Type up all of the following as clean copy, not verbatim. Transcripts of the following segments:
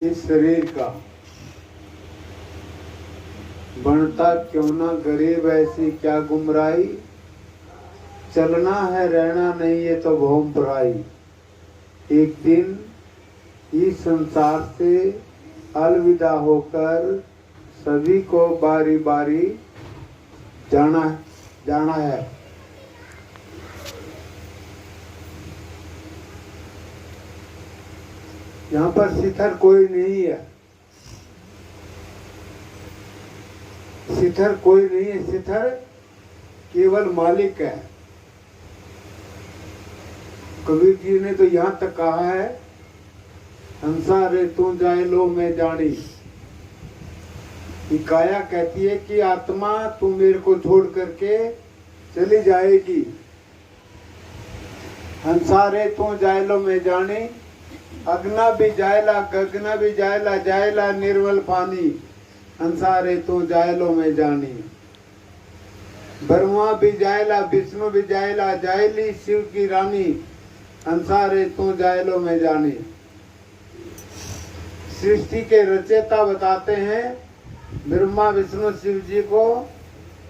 इस शरीर का बनता क्यों ना गरीब, ऐसी क्या गुमराही। चलना है रहना नहीं ये तो भौम पराई। एक दिन इस संसार से अलविदा होकर सभी को बारी बारी जाना है। यहाँ पर शिथर कोई नहीं है, शिथर कोई नहीं है, शिथर केवल मालिक है। कबीर जी ने तो यहाँ तक कहा है, हंसा रे तू जाए लो मैं जानी। कि काया कहती है कि आत्मा तू मेरे को छोड़ करके चली जाएगी। हंसा रे तू जाए लो मैं जानी, अग्ना भी जायला गगना भी जायला, जायला निर्मल पानी। हंसा रे तू जायलो में जानी। ब्रह्मा भी जायला विष्णु भी जायला, जायली शिव की रानी। हंसा रे तू जायलो में जानी। सृष्टि के रचयिता बताते हैं ब्रह्मा विष्णु शिव जी को,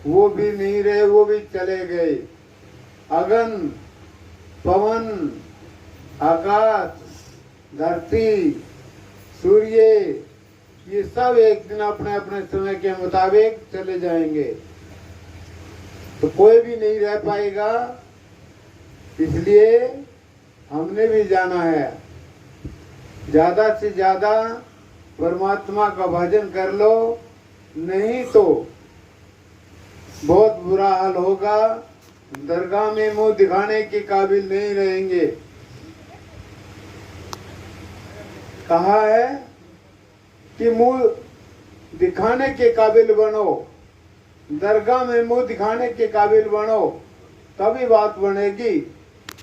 वो भी नहीं रहे, वो भी चले गए। अगन पवन आकाश धरती सूर्य ये सब एक दिन अपने अपने समय के मुताबिक चले जाएंगे, तो कोई भी नहीं रह पाएगा। इसलिए हमने भी जाना है। ज्यादा से ज्यादा परमात्मा का भजन कर लो, नहीं तो बहुत बुरा हाल होगा। दरगाह में मुंह दिखाने के काबिल नहीं रहेंगे। कहा है कि मुंह दिखाने के काबिल बनो, दरगाह में मुंह दिखाने के काबिल बनो, तभी बात बनेगी।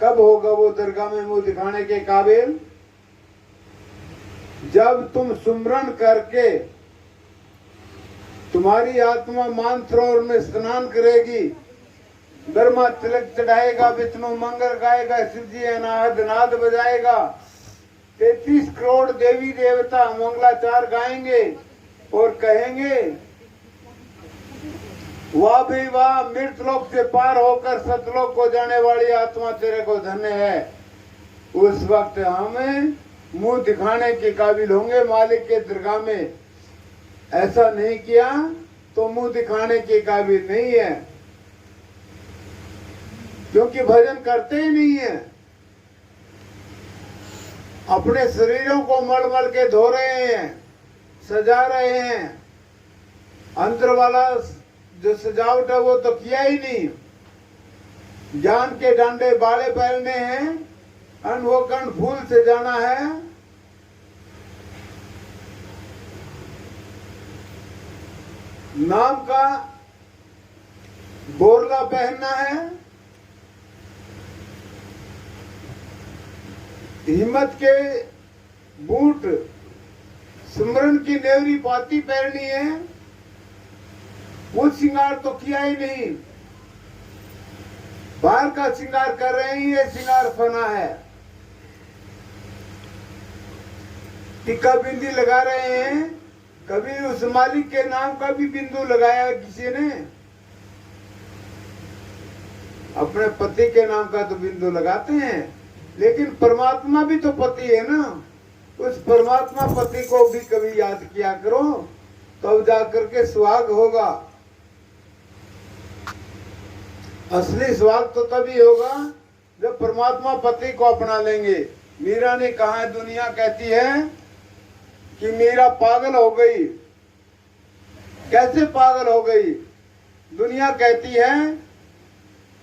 कब होगा वो दरगाह में मुंह दिखाने के काबिल? जब तुम सुमरन करके तुम्हारी आत्मा मानसरोवर में स्नान करेगी, ब्रह्मा तिलक चढ़ाएगा, विष्णु मंगल गाएगा, शिव जी अनाहद नाद बजाएगा, 33 करोड़ देवी देवता मंगलाचार गाएंगे और कहेंगे वाह भी वाह, मृत लोक से पार होकर सतलोक को जाने वाली आत्मा तेरे को धन्य है। उस वक्त हमें मुंह दिखाने के काबिल होंगे मालिक के दरगाह में। ऐसा नहीं किया तो मुंह दिखाने के काबिल नहीं है, क्योंकि भजन करते ही नहीं है। अपने शरीरों को मल मल के धो रहे हैं, सजा रहे हैं। अंदर वाला जो सजावट है वो तो किया ही नहीं। जान के डांडे बाड़े पहनने हैं, अनवोकन फूल से जाना है। नाम का बोरला पहनना है। हिम्मत के बूट, सुमरन की नेवरी पाती पहननी है। वो श्रृंगार तो किया ही नहीं, बाहर का श्रृंगार कर रहे हैं। ये श्रृंगार फना है। टिक्का बिंदी लगा रहे हैं, कभी उस मालिक के नाम का भी बिंदु लगाया किसी ने? अपने पति के नाम का तो बिंदु लगाते हैं, लेकिन परमात्मा भी तो पति है ना। उस परमात्मा पति को भी कभी याद किया करो, तब जाकर के सुहाग होगा। असली सुहाग तो तभी होगा जब परमात्मा पति को अपना लेंगे। मीरा ने कहा है, दुनिया कहती है कि मीरा पागल हो गई। कैसे पागल हो गई? दुनिया कहती है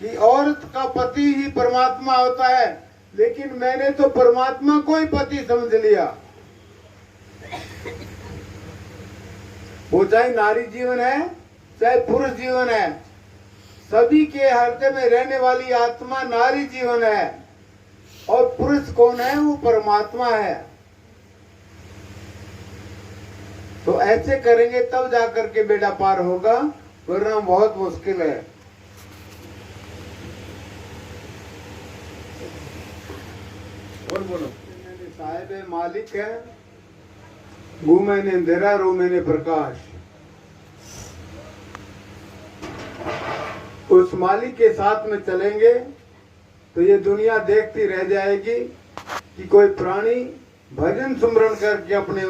कि औरत का पति ही परमात्मा होता है, लेकिन मैंने तो परमात्मा को ही पति समझ लिया। वो चाहे नारी जीवन है चाहे पुरुष जीवन है, सभी के हृदय में रहने वाली आत्मा नारी जीवन है। और पुरुष कौन है? वो परमात्मा है। तो ऐसे करेंगे तब जाकर के बेड़ा पार होगा, वरना बहुत मुश्किल है। और बोलो। साहिब मालिक है, घूमेने अंधेरा रोमेने प्रकाश। उस मालिक के साथ में चलेंगे तो ये दुनिया देखती रह जाएगी कि कोई प्राणी भजन सुमरण करके अपने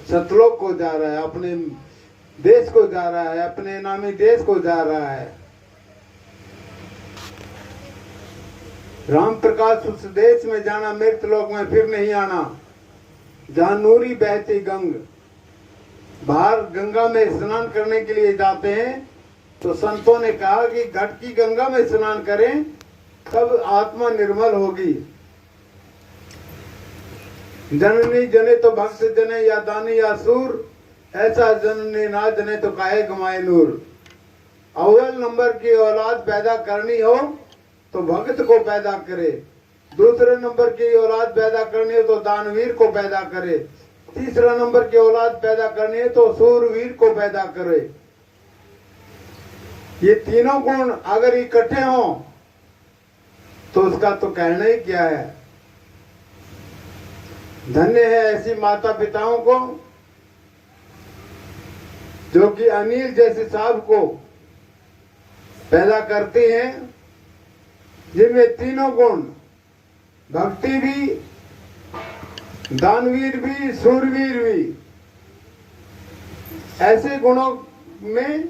सतलोक को जा रहा है, अपने देश को जा रहा है, अपने नामी देश को जा रहा है। राम प्रकाश उस देश में जाना, मृत लोक में फिर नहीं आना, जहाँ नूरी बहती गंग। बाहर गंगा में स्नान करने के लिए जाते हैं तो संतों ने कहा कि घट की गंगा में स्नान करें तब आत्मा निर्मल होगी। जननी जने तो भक्त जने या दानी या सूर, ऐसा जननी ना जने तो काहे गमाए नूर। अव्वल नंबर की औलाद पैदा करनी हो तो भक्त को पैदा करे, दूसरे नंबर की औलाद पैदा करनी हो तो दानवीर को पैदा करे, तीसरा नंबर की औलाद पैदा करनी है तो सूरवीर को पैदा करे। ये तीनों गुण अगर इकट्ठे हों तो उसका तो कहना ही क्या है। धन्य है ऐसी माता पिताओं को जो कि अनिल जैसे साहब को पैदा करती हैं, जिनमें तीनों गुण, भक्ति भी, दानवीर भी, सूरवीर भी, ऐसे गुणों में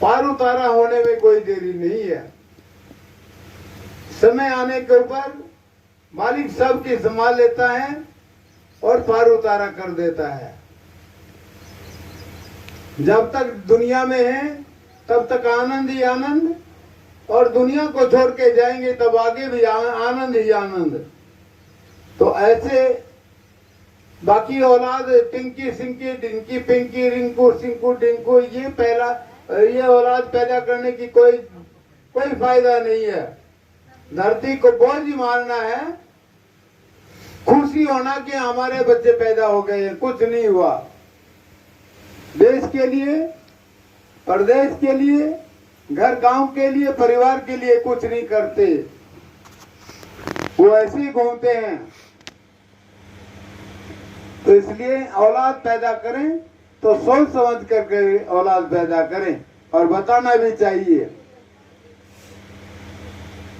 पार उतारा होने में कोई देरी नहीं है। समय आने के ऊपर मालिक सबकी संभाल लेता है और पार उतारा कर देता है। जब तक दुनिया में है तब तक आनंद ही आनंद, और दुनिया को छोड़ के जाएंगे तब आगे भी आनंद ही आनंद। तो ऐसे बाकी औलाद टिंकी सिंकी डिंकी पिंकी रिंकू सिंकू डिंकू, ये औलाद पैदा करने की कोई फायदा नहीं है। धरती को बोझ ही मारना है, खुशी होना कि हमारे बच्चे पैदा हो गए हैं, कुछ नहीं हुआ। देश के लिए, प्रदेश के लिए, घर गांव के लिए, परिवार के लिए कुछ नहीं करते, वो ऐसे ही घूमते हैं। तो इसलिए औलाद पैदा करें तो सोच समझ करके औलाद पैदा करें, और बताना भी चाहिए।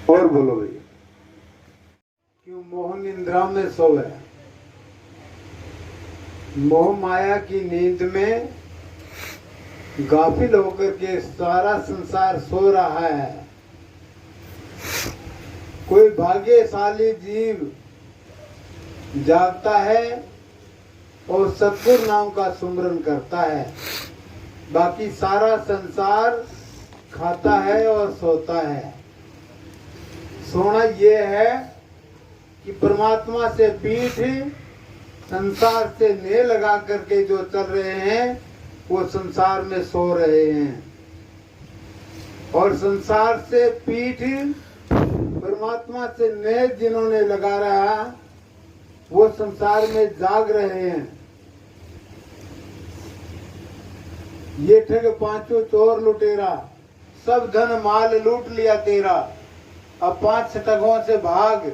और बोलो भैया, क्यों मोह निंद्रा में सोवे? मोह माया की नींद में गाफिल होकर के सारा संसार सो रहा है। कोई भाग्यशाली जीव जागता है और सतगुरु नाम का सुमरन करता है, बाकी सारा संसार खाता है और सोता है। सोना ये है कि परमात्मा से पीठ, संसार से नेह लगा करके जो चल रहे हैं वो संसार में सो रहे हैं, और संसार से पीठ परमात्मा से नेह जिन्होंने लगा रहा वो संसार में जाग रहे हैं। ये ठग पांचों चोर लुटेरा, सब धन माल लूट लिया तेरा, अब 5 ठगों से भाग।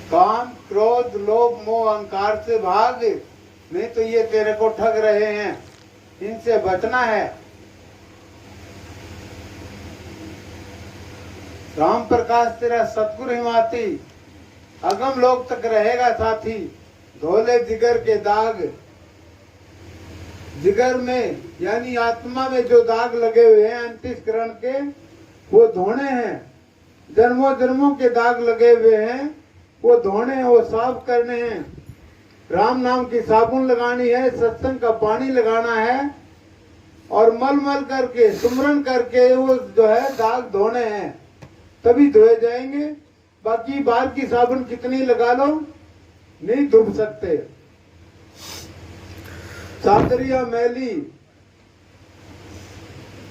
काम क्रोध लोभ मोह अहंकार से भाग, नहीं तो ये तेरे को ठग रहे हैं, इनसे बचना है। राम प्रकाश तेरा सतगुरु हिमाती, अगम लोक तक रहेगा साथी। धोले जिगर के दाग, जिगर में यानी आत्मा में जो दाग लगे हुए हैं अंतःकरण के, वो धोने हैं। जन्मों जन्मों के दाग लगे हुए हैं, वो धोने हैं, वो साफ करने हैं। राम नाम की साबुन लगानी है, सत्संग का पानी लगाना है, और मल मल करके सुमरन करके वो जो है दाग धोने हैं, तभी धोए जाएंगे। बाकी बाहर की साबुन कितनी लगा लो नहीं धुप सकते। चादरिया मैली,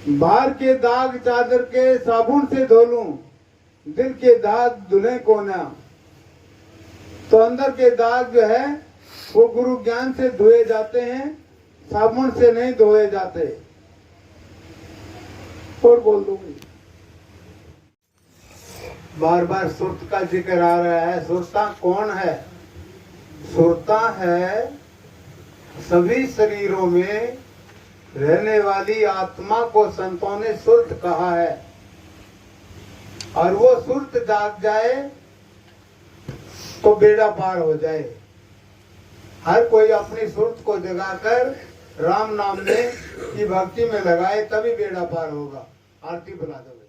बाहर के दाग चादर के साबुन से धो लूं, दिल के दाग धुले को ना। तो अंदर के दाग जो है वो गुरु ज्ञान से धोए जाते हैं, साबुन से नहीं धोए जाते। और बोल दूंगी बार बार सुरत का जिक्र आ रहा है। सुरता कौन है? सुरता है सभी शरीरों में रहने वाली आत्मा को संतों ने सुरत कहा है। और वो सुरत जाग जाए तो बेड़ा पार हो जाए। हर कोई अपनी सुरत को जगाकर राम नाम में की भक्ति में लगाए, तभी बेड़ा पार होगा। आरती बुला दो।